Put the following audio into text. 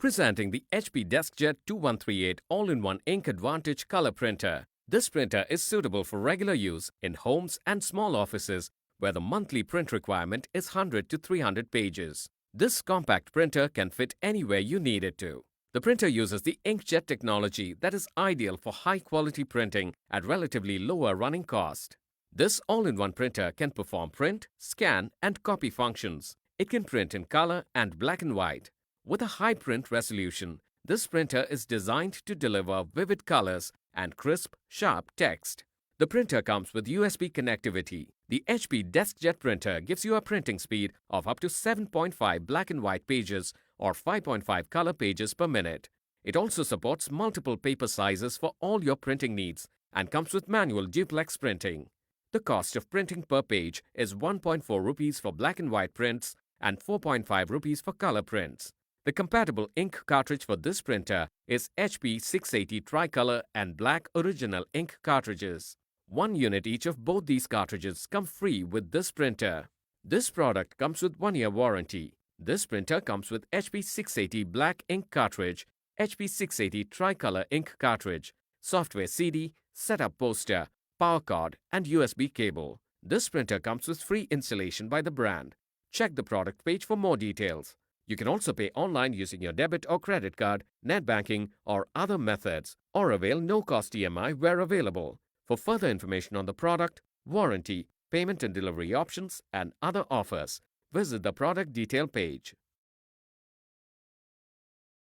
Presenting the HP DeskJet 2138 All-in-One Ink Advantage Color Printer. This printer is suitable for regular use in homes and small offices where the monthly print requirement is 100 to 300 pages. This compact printer can fit anywhere you need it to. The printer uses the inkjet technology that is ideal for high-quality printing at relatively lower running cost. This all-in-one printer can perform print, scan, and copy functions. It can print in color and black and white. With a high print resolution, this printer is designed to deliver vivid colors and crisp, sharp text. The printer comes with USB connectivity. The HP DeskJet printer gives you a printing speed of up to 7.5 black and white pages or 5.5 color pages per minute. It also supports multiple paper sizes for all your printing needs and comes with manual duplex printing. The cost of printing per page is 1.4 rupees for black and white prints and 4.5 rupees for color prints. The compatible ink cartridge for this printer is HP 680 Tricolor and Black Original ink cartridges. 1 unit each of both these cartridges come free with this printer. This product comes with 1-year warranty. This printer comes with HP 680 Black ink cartridge, HP 680 Tricolor ink cartridge, software CD, setup poster, power cord, and USB cable. This printer comes with free installation by the brand. Check the product page for more details. You can also pay online using your debit or credit card, net banking, or other methods, or avail no-cost EMI where available. For further information on the product, warranty, payment and delivery options, and other offers, visit the product detail page.